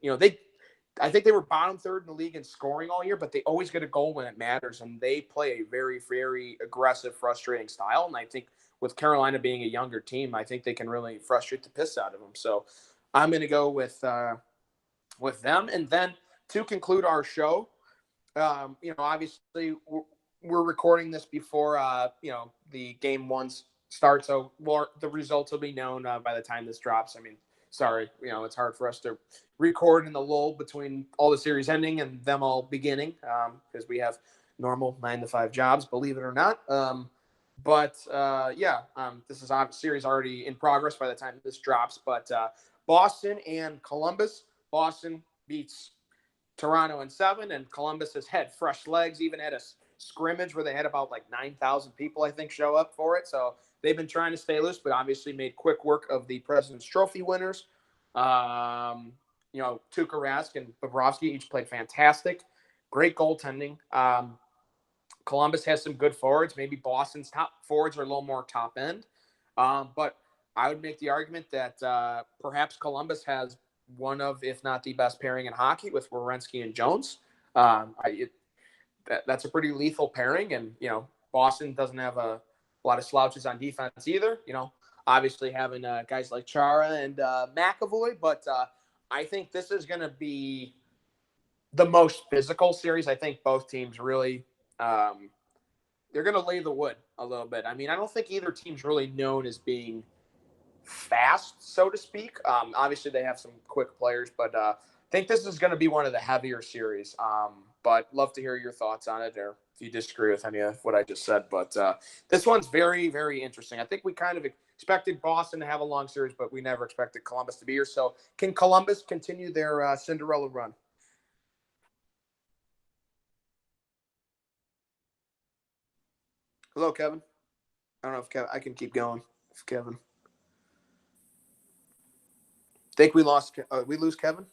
I think they were bottom 3rd in the league in scoring all year, but they always get a goal when it matters, and they play a very, very aggressive, frustrating style. And I think with Carolina being a younger team, I think they can really frustrate the piss out of them. So I'm going to go with them. And then to conclude our show, obviously we're recording this before, the game 1 starts. So the results will be known by the time this drops. I mean, sorry, it's hard for us to record in the lull between all the series ending and them all beginning because we have normal 9-to-5 jobs, believe it or not. This is a series already in progress by the time this drops. But Boston and Columbus. Boston beats Toronto in 7, and Columbus has had fresh legs, even had a scrimmage where they had about like 9,000 people, I think, show up for it. So they've been trying to stay loose, but obviously made quick work of the President's Trophy winners. Tuukka Rask and Bobrovsky each played fantastic. Great goaltending. Columbus has some good forwards. Maybe Boston's top forwards are a little more top end. But I would make the argument that perhaps Columbus has one of, if not the best pairing in hockey with Werenski and Jones. That's a pretty lethal pairing. And, Boston doesn't have a lot of slouches on defense either. Obviously having guys like Chara and McAvoy. But I think this is going to be the most physical series. I think both teams really they're going to lay the wood a little bit. I mean, I don't think either team's really known as being fast, so to speak. Obviously, they have some quick players, but I think this is going to be one of the heavier series. But love to hear your thoughts on it, or if you disagree with any of what I just said. But this one's very, very interesting. I think we kind of expected Boston to have a long series, but we never expected Columbus to be here. So can Columbus continue their Cinderella run? Hello, Kevin. I don't know if Kevin, I can keep going. If Kevin. Think we lost. We lose Kevin.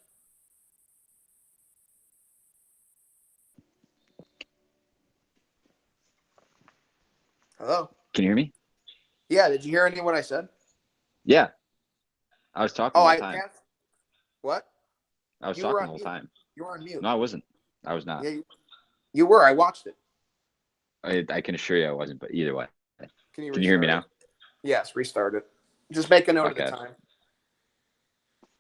Hello. Can you hear me? Yeah. Did you hear any of what I said? Yeah, I was talking the whole time. What? I was talking the whole time. You were on mute. No, I wasn't. I was not. Yeah, you were. I watched it. I can assure you I wasn't, but either way. Can you hear me now? Yes, restart it. Just make a note of the time.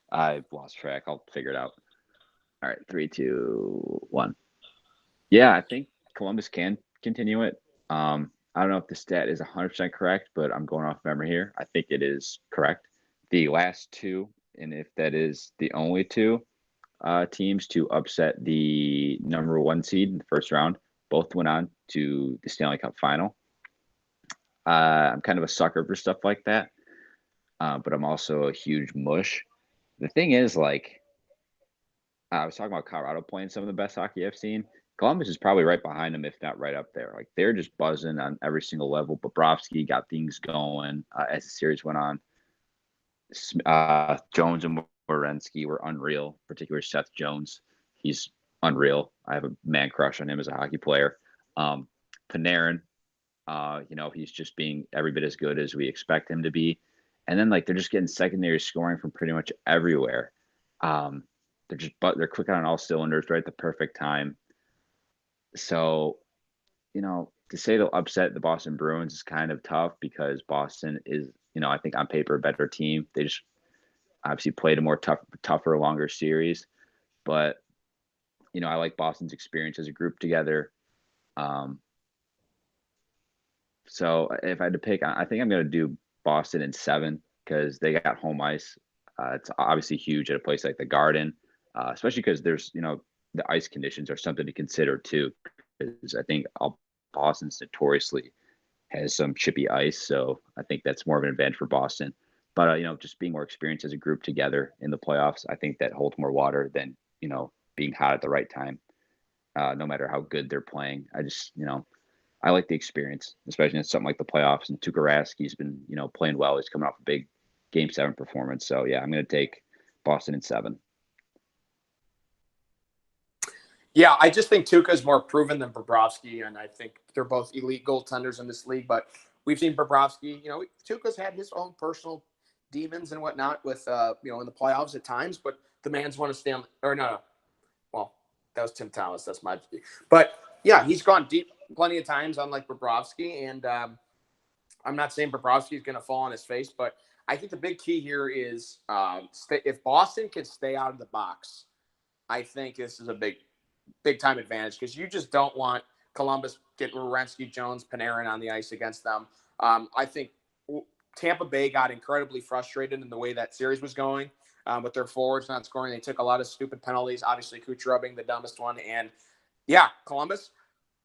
I've lost track. I'll figure it out. All right, 3, 2, 1. Yeah, I think Columbus can continue it. I don't know if the stat is 100% correct, but I'm going off memory here. I think it is correct. The last 2, and if that is the only 2 teams to upset the number 1 seed in the first round, both went on to the Stanley Cup final. I'm kind of a sucker for stuff like that, but I'm also a huge mush. The thing is, like, I was talking about Colorado playing some of the best hockey I've seen. Columbus is probably right behind them, if not right up there. Like they're just buzzing on every single level. Bobrovsky got things going as the series went on. Jones and Werenski were unreal, particularly Seth Jones. He's unreal. I have a man crush on him as a hockey player. Panarin, he's just being every bit as good as we expect him to be. And then like they're just getting secondary scoring from pretty much everywhere. They're quick on all cylinders right at the perfect time. So, to say they'll upset the Boston Bruins is kind of tough because Boston is, I think on paper a better team. They just obviously played a more tougher, longer series. But, I like Boston's experience as a group together. So if I had to pick, I think I'm going to do Boston in 7 because they got home ice. It's obviously huge at a place like the Garden, especially because there's, the ice conditions are something to consider too. Because I think Boston's notoriously has some chippy ice, so I think that's more of an advantage for Boston. But just being more experienced as a group together in the playoffs, I think that holds more water than being hot at the right time. No matter how good they're playing, I just I like the experience, especially in something like the playoffs. And Tuukka Raski's been playing well. He's coming off a big Game 7 performance. So yeah, I'm going to take Boston in 7. Yeah, I just think Tuukka is more proven than Bobrovsky, and I think they're both elite goaltenders in this league. But we've seen Bobrovsky, Tuukka's had his own personal demons and whatnot with, in the playoffs at times. But the man's won a Stanley, or no, well, that was Tim Thomas. That's my, but yeah, he's gone deep plenty of times, unlike Bobrovsky. And I'm not saying Bobrovsky is going to fall on his face, but I think the big key here is if Boston can stay out of the box, I think this is a big time advantage because you just don't want Columbus getting Werenski, Jones, Panarin on the ice against them. I think Tampa Bay got incredibly frustrated in the way that series was going with their forwards not scoring. They took a lot of stupid penalties, obviously Kucherov being the dumbest one. And yeah, Columbus,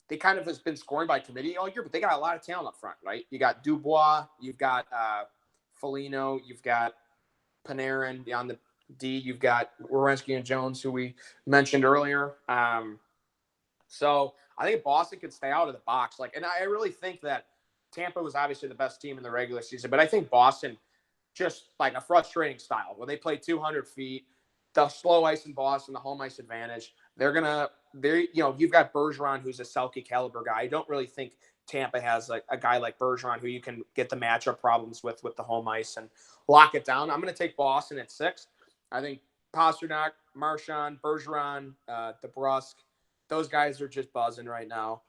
they kind of has been scoring by committee all year, but they got a lot of talent up front, right? You got Dubois, you've got Foligno, you've got Panarin on the D, you've got Werenski and Jones, who we mentioned earlier. So I think Boston could stay out of the box. And I really think that Tampa was obviously the best team in the regular season, but I think Boston just like a frustrating style where they play 200 feet, the slow ice in Boston, the home ice advantage. You've got Bergeron, who's a Selke caliber guy. I don't really think Tampa has a guy like Bergeron who you can get the matchup problems with the home ice and lock it down. I'm going to take Boston at 6. I think Pastrnak, Marchand, Bergeron, DeBrusk, those guys are just buzzing right now.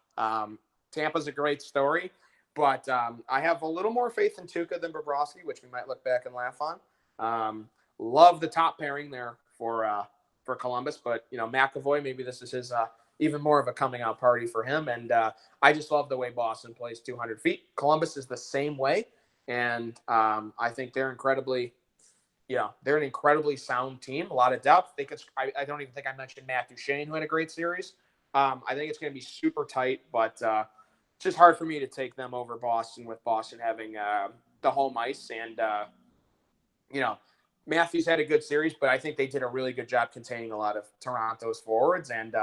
Tampa's a great story, but I have a little more faith in Tuukka than Bobrovsky, which we might look back and laugh on. Love the top pairing there for Columbus, but McAvoy, maybe this is his even more of a coming out party for him. And I just love the way Boston plays 200 feet. Columbus is the same way, and I think they're they're an incredibly sound team, a lot of depth. I don't even think I mentioned Matt Duchene, who had a great series. I think it's going to be super tight, but it's just hard for me to take them over Boston with Boston having the home ice. And, Matthews had a good series, but I think they did a really good job containing a lot of Toronto's forwards. And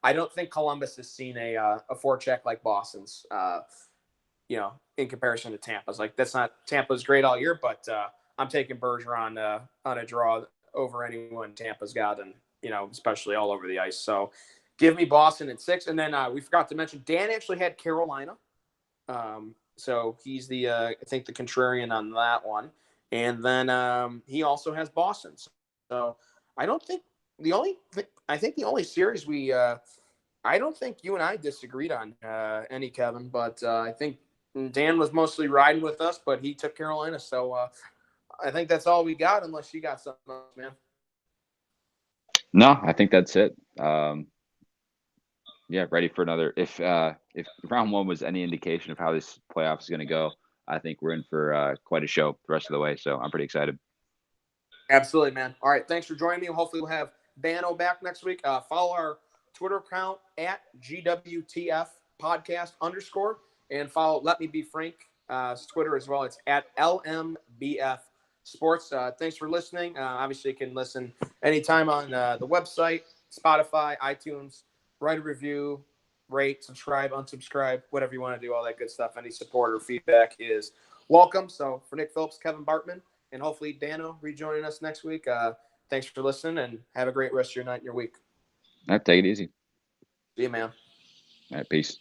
I don't think Columbus has seen a forecheck like Boston's, in comparison to Tampa's. Tampa's great all year, but I'm taking Bergeron on a draw over anyone Tampa's got, and especially all over the ice. So give me Boston at 6, and then we forgot to mention Dan actually had Carolina, so he's I think the contrarian on that one, and then he also has Boston. So I don't think the only series I don't think you and I disagreed on any, Kevin, but I think Dan was mostly riding with us, but he took Carolina, so. I think that's all we got, unless you got something else, man. No, I think that's it. Ready for another. If round 1 was any indication of how this playoff is going to go, I think we're in for quite a show the rest of the way. So I'm pretty excited. Absolutely, man. All right, thanks for joining me. Hopefully we'll have Bano back next week. Follow our Twitter account at gwtf podcast _ and follow Let Me Be Frank Twitter as well. It's at LMBF Sports. Thanks for listening. Obviously, you can listen anytime on the website, Spotify, iTunes, write a review, rate, subscribe, unsubscribe, whatever you want to do, all that good stuff. Any support or feedback is welcome. So for Nick Phillips, Kevin Bartman, and hopefully Dano rejoining us next week. Thanks for listening, and have a great rest of your night and your week. All right, take it easy. See you, man. All right, peace.